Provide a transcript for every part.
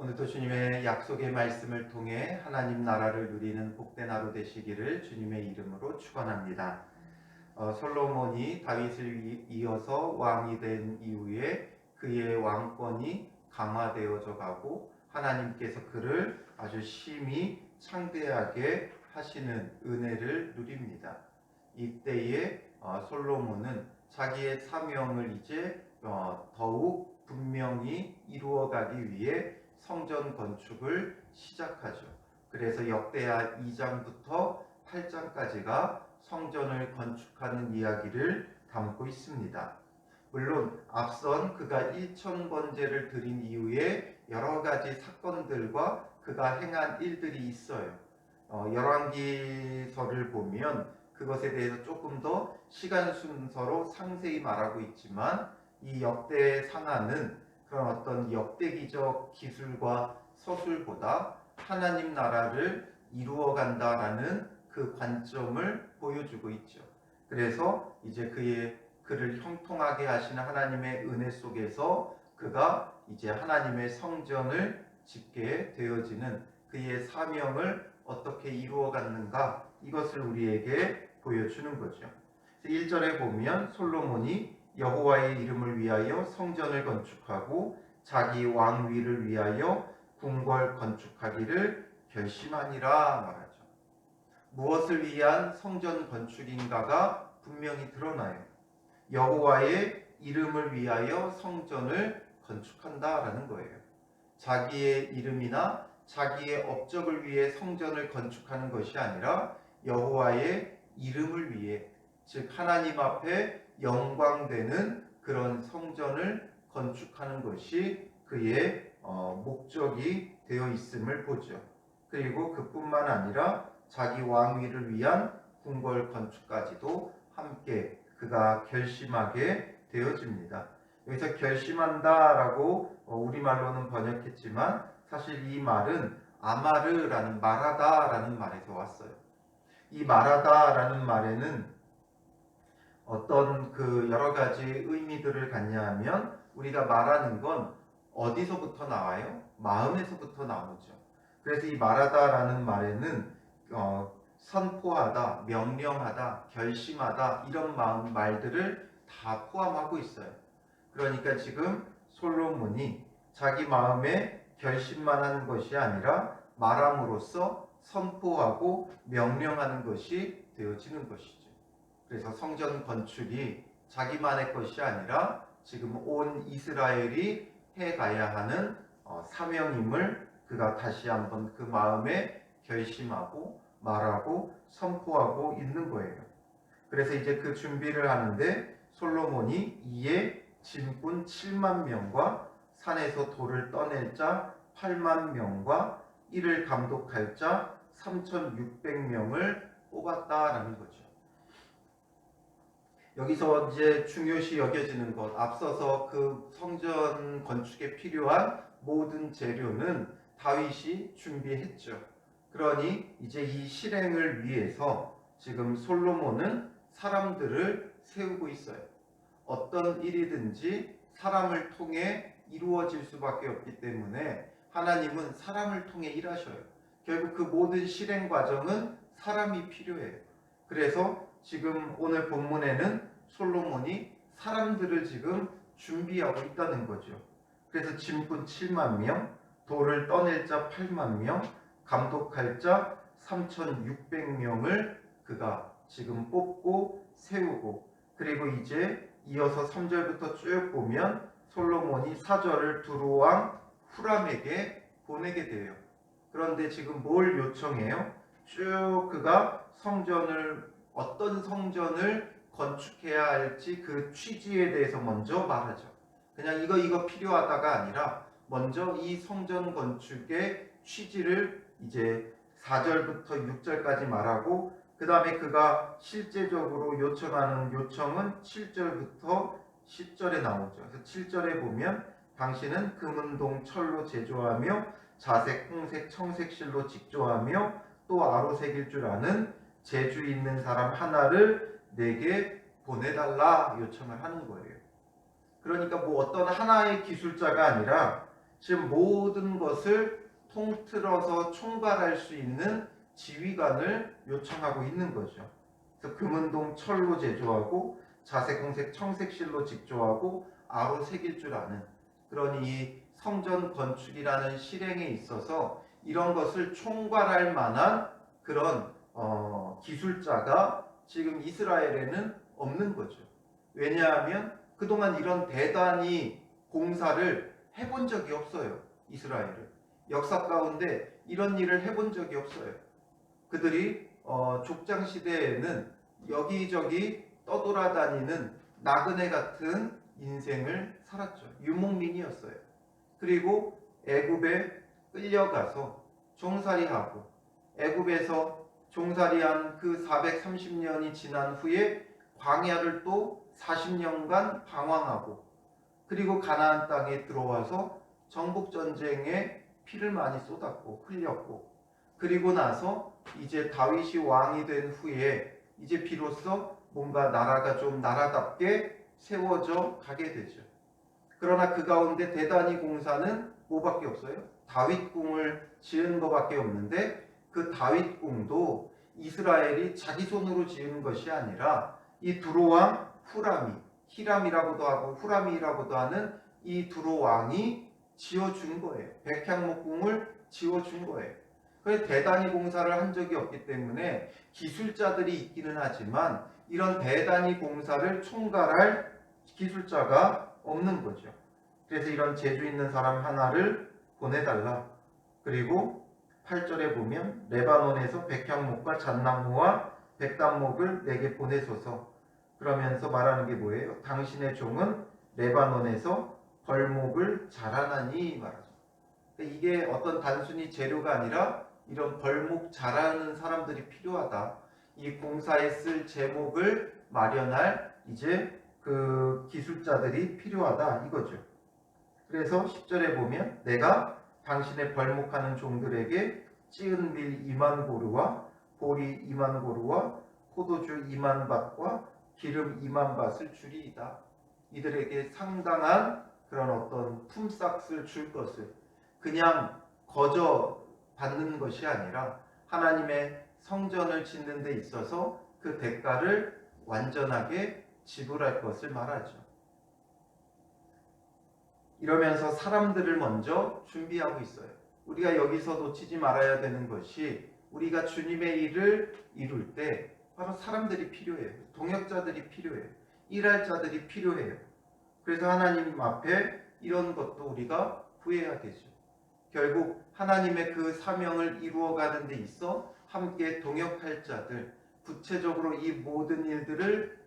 오늘도 주님의 약속의 말씀을 통해 하나님 나라를 누리는 복된 하루 되시기를 주님의 이름으로 축원합니다. 솔로몬이 다윗을 이어서 왕이 된 이후에 그의 왕권이 강화되어져 가고 하나님께서 그를 아주 심히 창대하게 하시는 은혜를 누립니다. 이때에 솔로몬은 자기의 사명을 이제 더욱 분명히 이루어가기 위해 성전 건축을 시작하죠. 그래서 역대하 2장부터 8장까지가 성전을 건축하는 이야기를 담고 있습니다. 물론 앞선 그가 1000번제를 드린 이후에 여러 가지 사건들과 그가 행한 일들이 있어요. 열왕기서를 보면 그것에 대해서 조금 더 시간 순서로 상세히 말하고 있지만 이 역대 상하는 그런 어떤 역대기적 기술과 서술보다 하나님 나라를 이루어간다라는 그 관점을 보여주고 있죠. 그래서 이제 그를 형통하게 하시는 하나님의 은혜 속에서 그가 이제 하나님의 성전을 짓게 되어지는 그의 사명을 어떻게 이루어갔는가, 이것을 우리에게 보여주는 거죠. 1절에 보면 솔로몬이 여호와의 이름을 위하여 성전을 건축하고 자기 왕위를 위하여 궁궐 건축하기를 결심하니라 말하죠. 무엇을 위한 성전 건축인가가 분명히 드러나요. 여호와의 이름을 위하여 성전을 건축한다라는 거예요. 자기의 이름이나 자기의 업적을 위해 성전을 건축하는 것이 아니라 여호와의 이름을 위해, 즉 하나님 앞에 영광되는 그런 성전을 건축하는 것이 그의 목적이 되어 있음을 보죠. 그리고 그뿐만 아니라 자기 왕위를 위한 궁궐 건축까지도 함께 그가 결심하게 되어집니다. 여기서 결심한다라고 우리말로는 번역했지만 사실 이 말은 아마르라는 말하다라는 말에서 왔어요. 이 말하다라는 말에는 어떤 그 여러 가지 의미들을 갖냐 하면 우리가 말하는 건 어디서부터 나와요? 마음에서부터 나오죠. 그래서 이 말하다라는 말에는 선포하다, 명령하다, 결심하다 이런 말들을 다 포함하고 있어요. 그러니까 지금 솔로몬이 자기 마음에 결심만 하는 것이 아니라 말함으로써 선포하고 명령하는 것이 되어지는 것이죠. 그래서 성전 건축이 자기만의 것이 아니라 지금 온 이스라엘이 해가야 하는 사명임을 그가 다시 한번 그 마음에 결심하고 말하고 선포하고 있는 거예요. 그래서 이제 그 준비를 하는데 솔로몬이 이에 짐꾼 7만 명과 산에서 돌을 떠낼 자 8만 명과 이를 감독할 자 3,600명을 뽑았다라는 거죠. 여기서 이제 중요시 여겨지는 것, 앞서서 그 성전 건축에 필요한 모든 재료는 다윗이 준비했죠. 그러니 이제 이 실행을 위해서 지금 솔로몬은 사람들을 세우고 있어요. 어떤 일이든지 사람을 통해 이루어질 수밖에 없기 때문에 하나님은 사람을 통해 일하셔요. 결국 그 모든 실행 과정은 사람이 필요해요. 그래서 지금 오늘 본문에는 솔로몬이 사람들을 지금 준비하고 있다는 거죠. 그래서 짐꾼 7만 명, 돌을 떠낼 자 8만 명, 감독할 자 3,600명을 그가 지금 뽑고 세우고, 그리고 이제 이어서 3절부터 쭉 보면 솔로몬이 사절을 두로왕 후람에게 보내게 돼요. 그런데 지금 뭘 요청해요? 쭉 그가 어떤 성전을 건축해야 할지 그 취지에 대해서 먼저 말하죠. 그냥 이거 필요하다가 아니라 먼저 이 성전 건축의 취지를 이제 4절부터 6절까지 말하고, 그 다음에 그가 실제적으로 요청하는 요청은 7절부터 10절에 나오죠. 그래서 7절에 보면 당신은 금은동 철로 제조하며 자색, 홍색, 청색 실로 직조하며 또 아로새길 줄 아는 재주 있는 사람 하나를 내게 보내달라 요청을 하는 거예요. 그러니까 뭐 어떤 하나의 기술자가 아니라 즉 모든 것을 통틀어서 총괄할 수 있는 지휘관을 요청하고 있는 거죠. 그래서 금은동 철로 제조하고 자색공색 청색실로 직조하고 아로 새길 줄 아는, 그러니 이 성전 건축이라는 실행에 있어서 이런 것을 총괄할 만한 그런 기술자가 지금 이스라엘에는 없는 거죠. 왜냐하면 그동안 이런 대단히 공사를 해본 적이 없어요. 이스라엘은 역사 가운데 이런 일을 해본 적이 없어요. 그들이 족장 시대에는 여기저기 떠돌아다니는 나그네 같은 인생을 살았죠. 유목민이었어요. 그리고 애굽에 끌려가서 종살이하고, 애굽에서 종살이한 그 430년이 지난 후에 광야를 또 40년간 방황하고, 그리고 가나안 땅에 들어와서 정복 전쟁에 피를 많이 쏟았고 흘렸고, 그리고 나서 이제 다윗이 왕이 된 후에 이제 비로소 뭔가 나라가 좀 나라답게 세워져 가게 되죠. 그러나 그 가운데 대단히 공사는 뭐밖에 없어요? 다윗궁을 지은 것밖에 없는데, 그 다윗궁도 이스라엘이 자기 손으로 지은 것이 아니라 이 두로왕 후람이, 히람이라고도 하고 후람이라고도 하는 이 두로왕이 지어준 거예요. 백향목궁을 지어준 거예요. 그래서 대단히 공사를 한 적이 없기 때문에 기술자들이 있기는 하지만 이런 대단히 공사를 총괄할 기술자가 없는 거죠. 그래서 이런 재주 있는 사람 하나를 보내달라. 그리고 8절에 보면 레바논에서 백향목과 잣나무와 백단목을 내게 보내소서. 그러면서 말하는 게 뭐예요? 당신의 종은 레바논에서 벌목을 자라나니 말하죠. 이게 어떤 단순히 재료가 아니라 이런 벌목 자라는 사람들이 필요하다. 이 공사에 쓸 제목을 마련할 이제 그 기술자들이 필요하다 이거죠. 그래서 10절에 보면 내가 당신의 벌목하는 종들에게 찌은 밀 2만 고루와 보리 2만 고루와 포도주 2만 밭과 기름 2만 밭을 주리이다. 이들에게 상당한 그런 어떤 품삯을 줄 것을, 그냥 거저 받는 것이 아니라 하나님의 성전을 짓는 데 있어서 그 대가를 완전하게 지불할 것을 말하죠. 이러면서 사람들을 먼저 준비하고 있어요. 우리가 여기서 놓치지 말아야 되는 것이, 우리가 주님의 일을 이룰 때 바로 사람들이 필요해요. 동역자들이 필요해요. 일할 자들이 필요해요. 그래서 하나님 앞에 이런 것도 우리가 구해야 되죠. 결국 하나님의 그 사명을 이루어가는 데 있어 함께 동역할 자들, 구체적으로 이 모든 일들을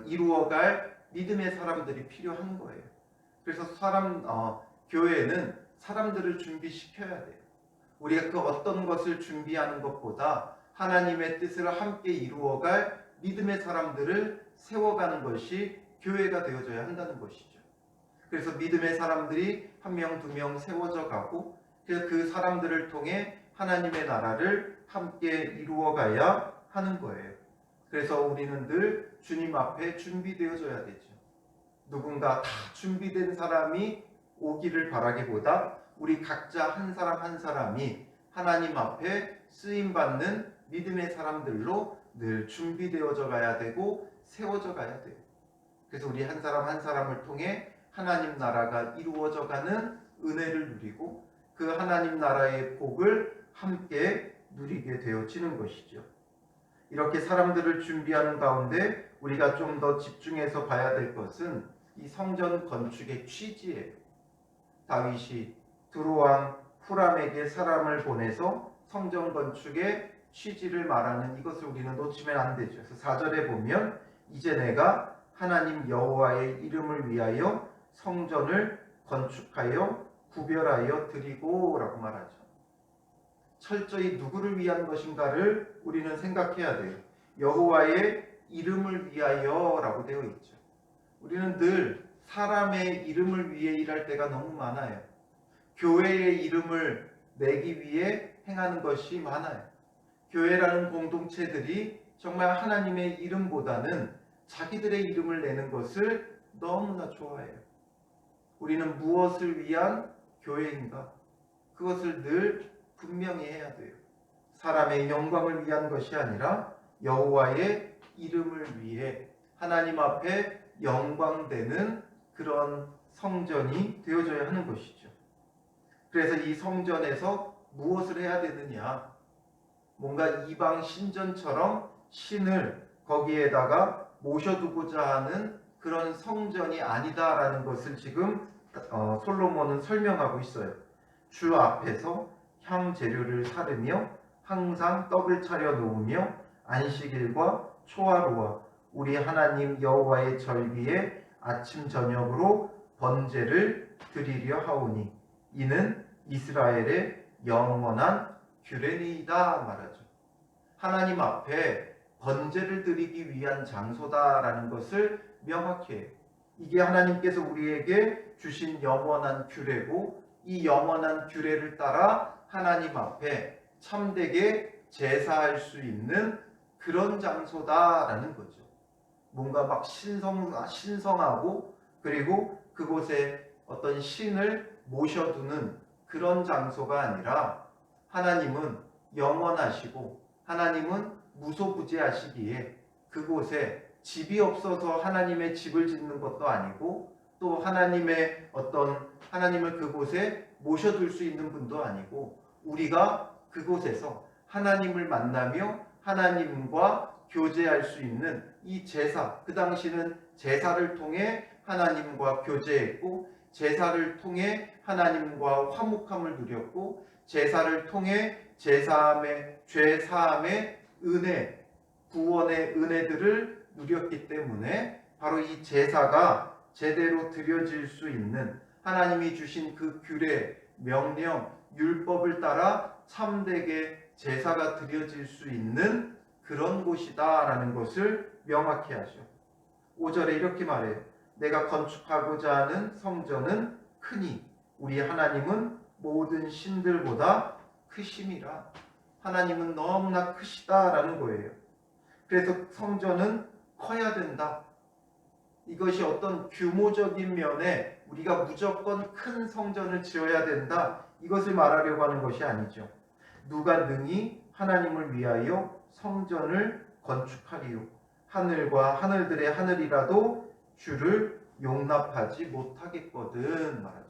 이루어갈 믿음의 사람들이 필요한 거예요. 그래서 교회는 사람들을 준비시켜야 돼요. 우리가 그 어떤 것을 준비하는 것보다 하나님의 뜻을 함께 이루어갈 믿음의 사람들을 세워가는 것이 교회가 되어져야 한다는 것이죠. 그래서 믿음의 사람들이 한 명, 두 명 세워져 가고, 그래서 그 사람들을 통해 하나님의 나라를 함께 이루어가야 하는 거예요. 그래서 우리는 늘 주님 앞에 준비되어져야 되죠. 누군가 다 준비된 사람이 오기를 바라기보다 우리 각자 한 사람 한 사람이 하나님 앞에 쓰임받는 믿음의 사람들로 늘 준비되어져 가야 되고 세워져 가야 돼요. 그래서 우리 한 사람 한 사람을 통해 하나님 나라가 이루어져 가는 은혜를 누리고 그 하나님 나라의 복을 함께 누리게 되어지는 것이죠. 이렇게 사람들을 준비하는 가운데 우리가 좀 더 집중해서 봐야 될 것은 이 성전 건축의 취지예요. 다윗이 두로왕 후람에게 사람을 보내서 성전 건축의 취지를 말하는 이것을 우리는 놓치면 안 되죠. 그래서 4절에 보면 이제 내가 하나님 여호와의 이름을 위하여 성전을 건축하여 구별하여 드리고 라고 말하죠. 철저히 누구를 위한 것인가를 우리는 생각해야 돼요. 여호와의 이름을 위하여 라고 되어 있죠. 우리는 늘 사람의 이름을 위해 일할 때가 너무 많아요. 교회의 이름을 내기 위해 행하는 것이 많아요. 교회라는 공동체들이 정말 하나님의 이름보다는 자기들의 이름을 내는 것을 너무나 좋아해요. 우리는 무엇을 위한 교회인가? 그것을 늘 분명히 해야 돼요. 사람의 영광을 위한 것이 아니라 여호와의 이름을 위해 하나님 앞에 영광되는 그런 성전이 되어져야 하는 것이죠. 그래서 이 성전에서 무엇을 해야 되느냐? 뭔가 이방 신전처럼 신을 거기에다가 모셔두고자 하는 그런 성전이 아니다라는 것을 지금 솔로몬은 설명하고 있어요. 주 앞에서 향 재료를 사르며 항상 떡을 차려 놓으며 안식일과 초하루와 우리 하나님 여호와의 절기에 아침 저녁으로 번제를 드리려 하오니 이는 이스라엘의 영원한 규례니이다 말하죠. 하나님 앞에 번제를 드리기 위한 장소다라는 것을 명확히 해요. 이게 하나님께서 우리에게 주신 영원한 규례고 이 영원한 규례를 따라 하나님 앞에 참되게 제사할 수 있는 그런 장소다라는 거죠. 뭔가 막 신성하고 그리고 그곳에 어떤 신을 모셔두는 그런 장소가 아니라 하나님은 영원하시고 하나님은 무소부재하시기에 그곳에 집이 없어서 하나님의 집을 짓는 것도 아니고 또 하나님의 하나님을 그곳에 모셔둘 수 있는 분도 아니고 우리가 그곳에서 하나님을 만나며 하나님과 교제할 수 있는 이 제사, 그 당시는 제사를 통해 하나님과 교제했고 제사를 통해 하나님과 화목함을 누렸고 제사를 통해 제사함의 죄사함의 은혜, 구원의 은혜들을 누렸기 때문에 바로 이 제사가 제대로 드려질 수 있는 하나님이 주신 그 규례, 명령, 율법을 따라 참되게 제사가 드려질 수 있는 그런 곳이다라는 것을 명확히 하죠. 5절에 이렇게 말해요. 내가 건축하고자 하는 성전은 크니 우리 하나님은 모든 신들보다 크심이라. 하나님은 너무나 크시다라는 거예요. 그래서 성전은 커야 된다. 이것이 어떤 규모적인 면에 우리가 무조건 큰 성전을 지어야 된다. 이것을 말하려고 하는 것이 아니죠. 누가 능히 하나님을 위하여 성전을 건축하리요. 하늘과 하늘들의 하늘이라도 주를 용납하지 못하겠거든 말하죠.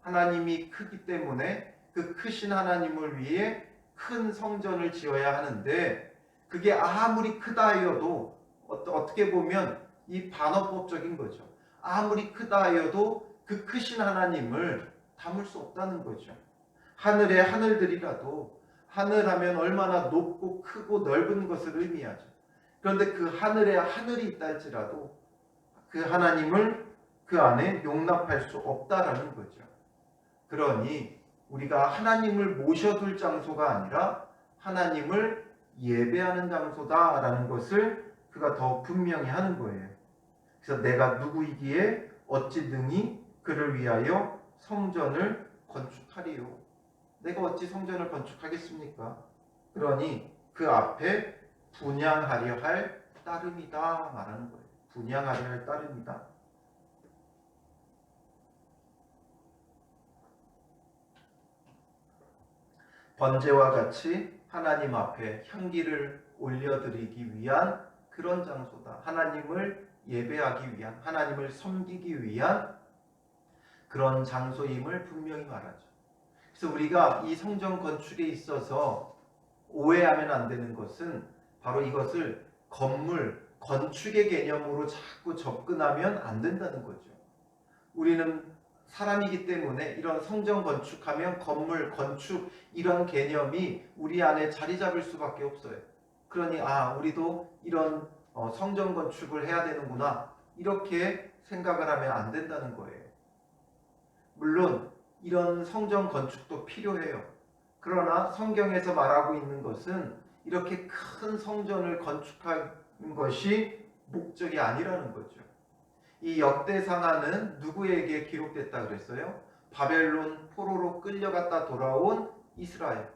하나님이 크기 때문에 그 크신 하나님을 위해 큰 성전을 지어야 하는데 그게 아무리 크다 하여도 어떻게 보면 이 반어법적인 거죠. 아무리 크다 하여도 그 크신 하나님을 담을 수 없다는 거죠. 하늘의 하늘들이라도 하늘하면 얼마나 높고 크고 넓은 것을 의미하죠. 그런데 그 하늘에 하늘이 있다 할지라도 그 하나님을 그 안에 용납할 수 없다라는 거죠. 그러니 우리가 하나님을 모셔둘 장소가 아니라 하나님을 예배하는 장소다라는 것을 그가 더 분명히 하는 거예요. 그래서 내가 누구이기에 어찌 능히 그를 위하여 성전을 건축하리요. 내가 어찌 성전을 건축하겠습니까? 그러니 그 앞에 분향하려 할 따름이다 말하는 거예요. 분향하려 할 따름이다. 번제와 같이 하나님 앞에 향기를 올려드리기 위한 그런 장소다. 하나님을 예배하기 위한, 하나님을 섬기기 위한 그런 장소임을 분명히 말하죠. 그래서 우리가 이 성전 건축에 있어서 오해하면 안 되는 것은 바로 이것을 건물, 건축의 개념으로 자꾸 접근하면 안 된다는 거죠. 우리는 사람이기 때문에 이런 성전 건축하면 건물, 건축 이런 개념이 우리 안에 자리 잡을 수밖에 없어요. 그러니 우리도 이런 성전 건축을 해야 되는구나 이렇게 생각을 하면 안 된다는 거예요. 물론 이런 성전 건축도 필요해요. 그러나 성경에서 말하고 있는 것은 이렇게 큰 성전을 건축하는 것이 목적이 아니라는 거죠. 이 역대상하는 누구에게 기록됐다 그랬어요? 바벨론 포로로 끌려갔다 돌아온 이스라엘.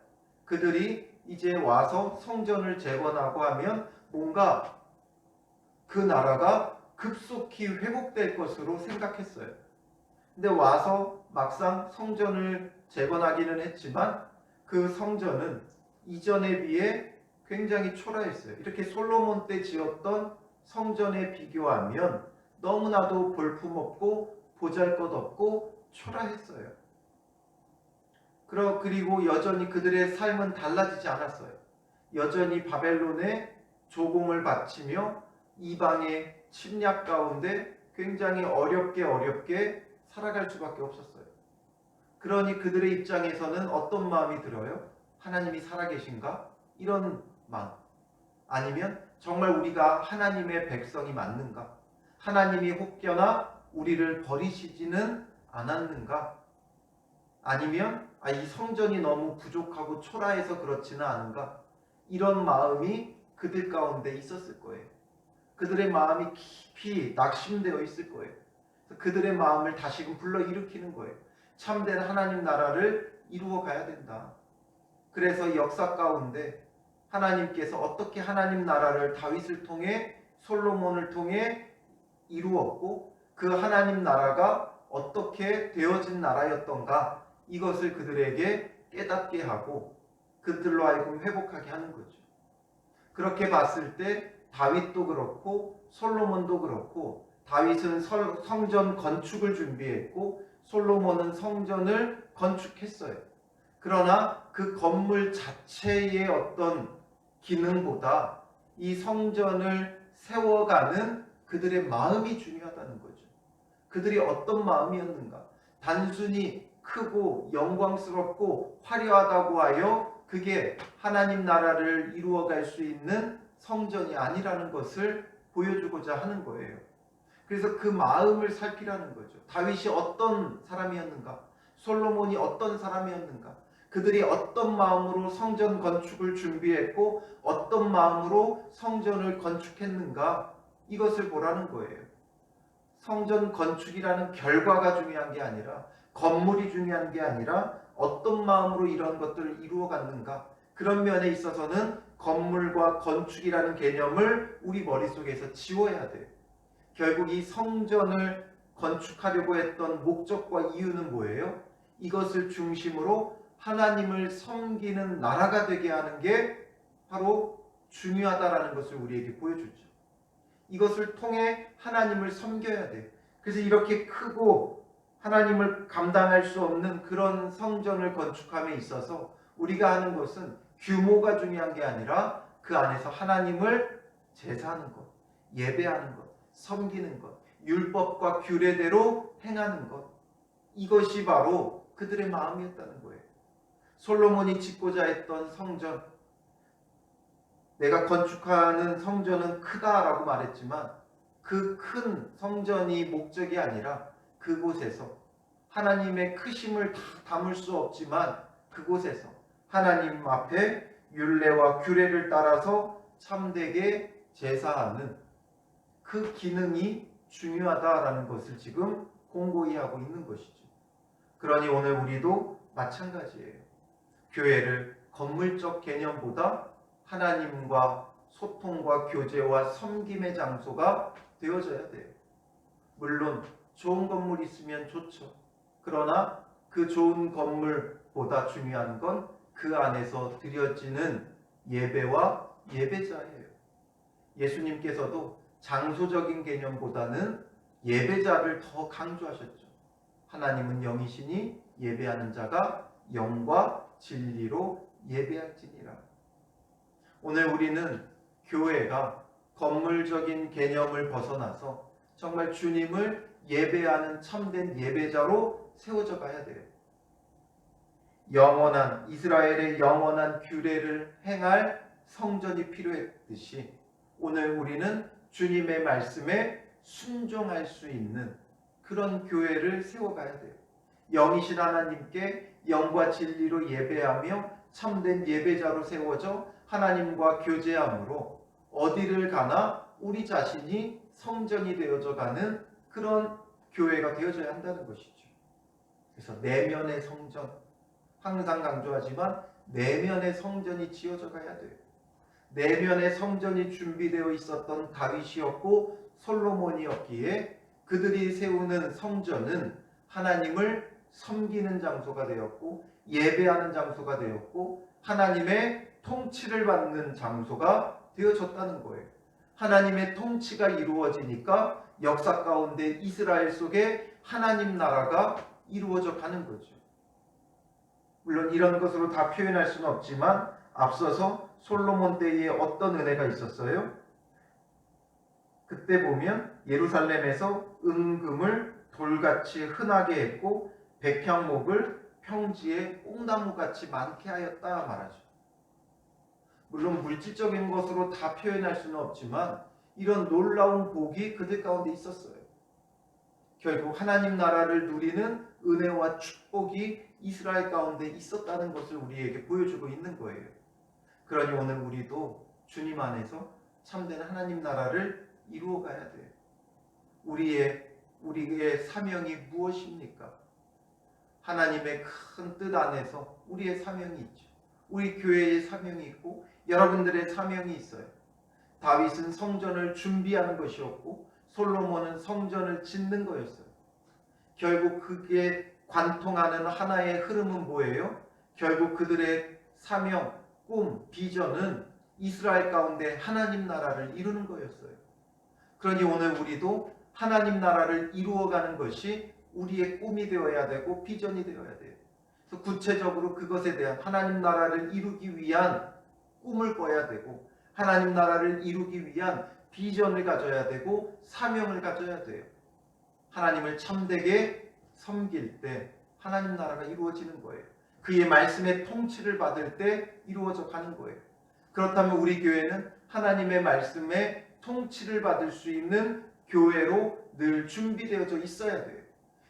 그들이 이제 와서 성전을 재건하고 하면 뭔가 그 나라가 급속히 회복될 것으로 생각했어요. 근데 와서 막상 성전을 재건하기는 했지만 그 성전은 이전에 비해 굉장히 초라했어요. 이렇게 솔로몬 때 지었던 성전에 비교하면 너무나도 볼품없고 보잘것없고 초라했어요. 그리고 여전히 그들의 삶은 달라지지 않았어요. 여전히 바벨론의 조공을 바치며 이방의 침략 가운데 굉장히 어렵게 살아갈 수밖에 없었어요. 그러니 그들의 입장에서는 어떤 마음이 들어요? 하나님이 살아계신가? 이런 마음. 아니면 정말 우리가 하나님의 백성이 맞는가? 하나님이 혹여나 우리를 버리시지는 않았는가? 아니면 이 성전이 너무 부족하고 초라해서 그렇지는 않은가? 이런 마음이 그들 가운데 있었을 거예요. 그들의 마음이 깊이 낙심되어 있을 거예요. 그들의 마음을 다시금 불러일으키는 거예요. 참된 하나님 나라를 이루어 가야 된다. 그래서 역사 가운데 하나님께서 어떻게 하나님 나라를 다윗을 통해 솔로몬을 통해 이루었고 그 하나님 나라가 어떻게 되어진 나라였던가 이것을 그들에게 깨닫게 하고 그들로 하여금 회복하게 하는 거죠. 그렇게 봤을 때 다윗도 그렇고 솔로몬도 그렇고 다윗은 성전 건축을 준비했고 솔로몬은 성전을 건축했어요. 그러나 그 건물 자체의 어떤 기능보다 이 성전을 세워가는 그들의 마음이 중요하다는 거죠. 그들이 어떤 마음이었는가? 단순히 크고 영광스럽고 화려하다고 하여 그게 하나님 나라를 이루어갈 수 있는 성전이 아니라는 것을 보여주고자 하는 거예요. 그래서 그 마음을 살피라는 거죠. 다윗이 어떤 사람이었는가? 솔로몬이 어떤 사람이었는가? 그들이 어떤 마음으로 성전 건축을 준비했고 어떤 마음으로 성전을 건축했는가? 이것을 보라는 거예요. 성전 건축이라는 결과가 중요한 게 아니라 건물이 중요한 게 아니라 어떤 마음으로 이런 것들을 이루어갔는가? 그런 면에 있어서는 건물과 건축이라는 개념을 우리 머릿속에서 지워야 돼요. 결국 이 성전을 건축하려고 했던 목적과 이유는 뭐예요? 이것을 중심으로 하나님을 섬기는 나라가 되게 하는 게 바로 중요하다라는 것을 우리에게 보여주죠. 이것을 통해 하나님을 섬겨야 돼요. 그래서 이렇게 크고 하나님을 감당할 수 없는 그런 성전을 건축함에 있어서 우리가 하는 것은 규모가 중요한 게 아니라 그 안에서 하나님을 제사하는 것, 예배하는 것, 섬기는 것, 율법과 규례대로 행하는 것, 이것이 바로 그들의 마음이었다는 거예요. 솔로몬이 짓고자 했던 성전, 내가 건축하는 성전은 크다라고 말했지만 그 큰 성전이 목적이 아니라 그곳에서 하나님의 크심을 다 담을 수 없지만 그곳에서 하나님 앞에 율례와 규례를 따라서 참되게 제사하는 그 기능이 중요하다라는 것을 지금 공고히 하고 있는 것이죠. 그러니 오늘 우리도 마찬가지예요. 교회를 건물적 개념보다 하나님과 소통과 교제와 섬김의 장소가 되어져야 돼요. 물론 좋은 건물이 있으면 좋죠. 그러나 그 좋은 건물보다 중요한 건 그 안에서 드려지는 예배와 예배자예요. 예수님께서도 장소적인 개념보다는 예배자를 더 강조하셨죠. 하나님은 영이시니 예배하는 자가 영과 진리로 예배할지니라. 오늘 우리는 교회가 건물적인 개념을 벗어나서 정말 주님을 예배하는 참된 예배자로 세워져 가야 돼요. 영원한 이스라엘의 영원한 규례를 행할 성전이 필요했듯이 오늘 우리는 주님의 말씀에 순종할 수 있는 그런 교회를 세워가야 돼요. 영이신 하나님께 영과 진리로 예배하며 참된 예배자로 세워져 하나님과 교제함으로 어디를 가나 우리 자신이 성전이 되어져 가는 그런 교회가 되어져야 한다는 것이죠. 그래서 내면의 성전, 항상 강조하지만 내면의 성전이 지어져 가야 돼요. 내면의 성전이 준비되어 있었던 다윗이었고 솔로몬이었기에 그들이 세우는 성전은 하나님을 섬기는 장소가 되었고 예배하는 장소가 되었고 하나님의 통치를 받는 장소가 되어졌다는 거예요. 하나님의 통치가 이루어지니까 역사 가운데 이스라엘 속에 하나님 나라가 이루어져 가는 거죠. 물론 이런 것으로 다 표현할 수는 없지만 앞서서 솔로몬 때에 어떤 은혜가 있었어요? 그때 보면 예루살렘에서 은금을 돌같이 흔하게 했고 백향목을 평지에 뽕나무같이 많게 하였다 말하죠. 물론 물질적인 것으로 다 표현할 수는 없지만 이런 놀라운 복이 그들 가운데 있었어요. 결국 하나님 나라를 누리는 은혜와 축복이 이스라엘 가운데 있었다는 것을 우리에게 보여주고 있는 거예요. 그러니 오늘 우리도 주님 안에서 참된 하나님 나라를 이루어 가야 돼요. 우리의 사명이 무엇입니까? 하나님의 큰 뜻 안에서 우리의 사명이 있죠. 우리 교회의 사명이 있고 여러분들의 사명이 있어요. 다윗은 성전을 준비하는 것이었고 솔로몬은 성전을 짓는 거였어요. 결국 그게 관통하는 하나의 흐름은 뭐예요? 결국 그들의 사명, 꿈, 비전은 이스라엘 가운데 하나님 나라를 이루는 거였어요. 그러니 오늘 우리도 하나님 나라를 이루어가는 것이 우리의 꿈이 되어야 되고 비전이 되어야 돼요. 그래서 구체적으로 그것에 대한 하나님 나라를 이루기 위한 꿈을 꿔야 되고 하나님 나라를 이루기 위한 비전을 가져야 되고 사명을 가져야 돼요. 하나님을 참되게 섬길 때 하나님 나라가 이루어지는 거예요. 그의 말씀의 통치를 받을 때 이루어져 가는 거예요. 그렇다면 우리 교회는 하나님의 말씀에 통치를 받을 수 있는 교회로 늘 준비되어져 있어야 돼요.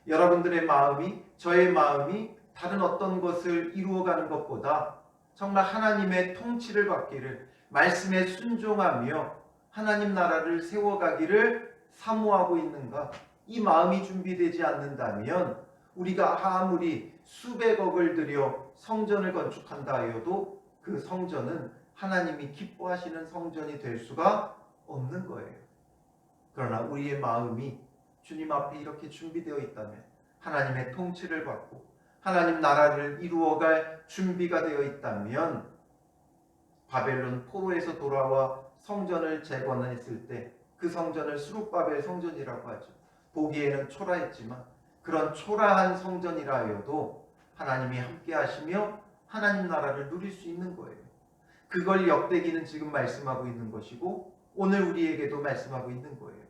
여러분들의 마음이, 저의 마음이 다른 어떤 것을 이루어가는 것보다 정말 하나님의 통치를 받기를, 말씀에 순종하며 하나님 나라를 세워가기를 사모하고 있는가? 이 마음이 준비되지 않는다면 우리가 아무리 수백억을 들여 성전을 건축한다 하여도 그 성전은 하나님이 기뻐하시는 성전이 될 수가 없는 거예요. 그러나 우리의 마음이 주님 앞에 이렇게 준비되어 있다면, 하나님의 통치를 받고 하나님 나라를 이루어갈 준비가 되어 있다면, 바벨론 포로에서 돌아와 성전을 재건했을 때 그 성전을 스룹바벨 성전이라고 하죠. 보기에는 초라했지만 그런 초라한 성전이라 하여도 하나님이 함께 하시며 하나님 나라를 누릴 수 있는 거예요. 그걸 역대기는 지금 말씀하고 있는 것이고 오늘 우리에게도 말씀하고 있는 거예요.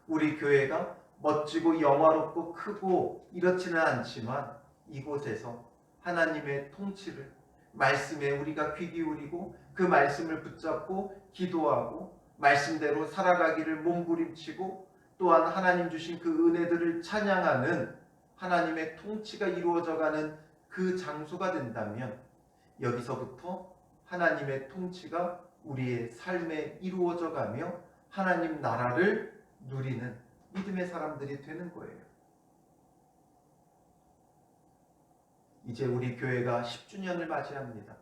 우리 교회가 멋지고 영화롭고 크고 이렇지는 않지만 이곳에서 하나님의 통치를, 말씀에 우리가 귀 기울이고 그 말씀을 붙잡고 기도하고 말씀대로 살아가기를 몸부림치고 또한 하나님 주신 그 은혜들을 찬양하는 하나님의 통치가 이루어져가는 그 장소가 된다면 여기서부터 하나님의 통치가 우리의 삶에 이루어져가며 하나님 나라를 누리는 믿음의 사람들이 되는 거예요. 이제 우리 교회가 10주년을 맞이합니다.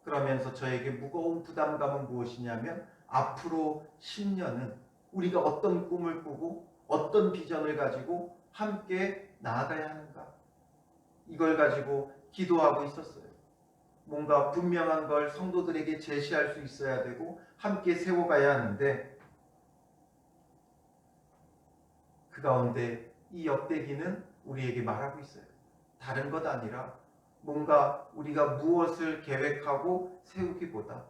그러면서 저에게 무거운 부담감은 무엇이냐면 앞으로 10년은 우리가 어떤 꿈을 꾸고 어떤 비전을 가지고 함께 나아가야 하는가? 이걸 가지고 기도하고 있었어요. 뭔가 분명한 걸 성도들에게 제시할 수 있어야 되고 함께 세워가야 하는데 그 가운데 이 역대기는 우리에게 말하고 있어요. 다른 것 아니라 뭔가 우리가 무엇을 계획하고 세우기보다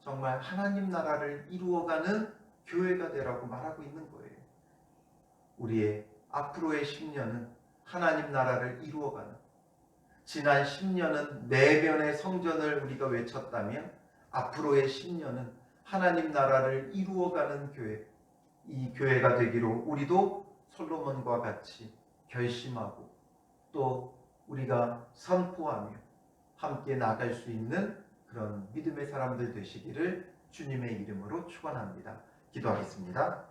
정말 하나님 나라를 이루어가는 교회가 되라고 말하고 있는 거예요. 우리의 앞으로의 10년은 하나님 나라를 이루어가는, 지난 10년은 내면의 성전을 우리가 외쳤다면 앞으로의 10년은 하나님 나라를 이루어가는 교회, 이 교회가 되기로 우리도 솔로몬과 같이 결심하고 또 우리가 선포하며 함께 나갈 수 있는 그런 믿음의 사람들 되시기를 주님의 이름으로 축원합니다. 기도하겠습니다.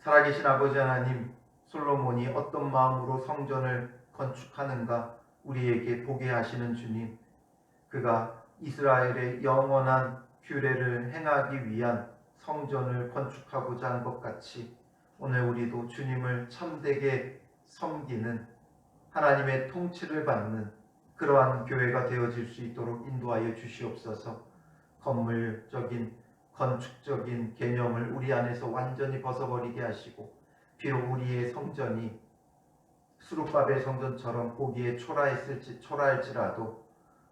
살아계신 아버지 하나님, 솔로몬이 어떤 마음으로 성전을 건축하는가 우리에게 보게 하시는 주님, 그가 이스라엘의 영원한 규례를 행하기 위한 성전을 건축하고자 한 것 같이 오늘 우리도 주님을 참되게 섬기는 하나님의 통치를 받는 그러한 교회가 되어질 수 있도록 인도하여 주시옵소서. 건물적인 건축적인 개념을 우리 안에서 완전히 벗어버리게 하시고, 비록 우리의 성전이 수룹바벨 성전처럼 보기에 초라할지라도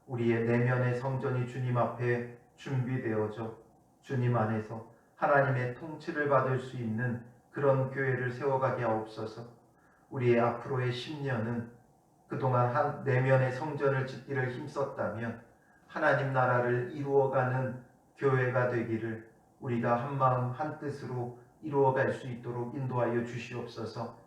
우리의 내면의 성전이 주님 앞에 준비되어져 주님 안에서 하나님의 통치를 받을 수 있는 그런 교회를 세워가게 하옵소서. 우리의 앞으로의 10년은 그동안 내면의 성전을 짓기를 힘썼다면 하나님 나라를 이루어가는 교회가 되기를 우리가 한마음 한뜻으로 이루어갈 수 있도록 인도하여 주시옵소서.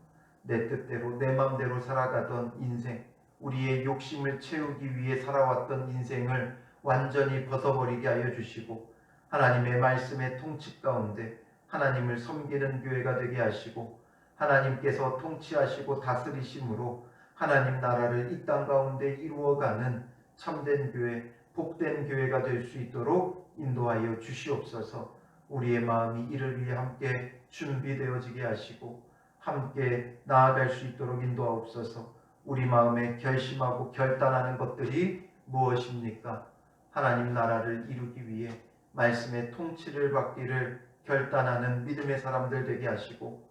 내 뜻대로 내 맘대로 살아가던 인생, 우리의 욕심을 채우기 위해 살아왔던 인생을 완전히 벗어버리게 하여 주시고, 하나님의 말씀의 통치 가운데 하나님을 섬기는 교회가 되게 하시고, 하나님께서 통치하시고 다스리심으로 하나님 나라를 이 땅 가운데 이루어가는 참된 교회, 복된 교회가 될 수 있도록 인도하여 주시옵소서. 우리의 마음이 이를 위해 함께 준비되어지게 하시고 함께 나아갈 수 있도록 인도하옵소서. 우리 마음에 결심하고 결단하는 것들이 무엇입니까? 하나님 나라를 이루기 위해 말씀의 통치를 받기를 결단하는 믿음의 사람들 되게 하시고,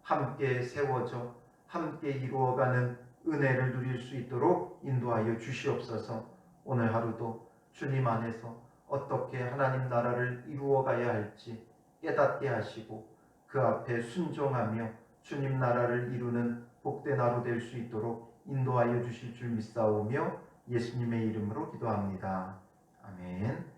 함께 세워져 함께 이루어가는 은혜를 누릴 수 있도록 인도하여 주시옵소서. 오늘 하루도 주님 안에서 어떻게 하나님 나라를 이루어가야 할지 깨닫게 하시고 그 앞에 순종하며 주님 나라를 이루는 복된 하루 될 수 있도록 인도하여 주실 줄 믿사오며 예수님의 이름으로 기도합니다. 아멘.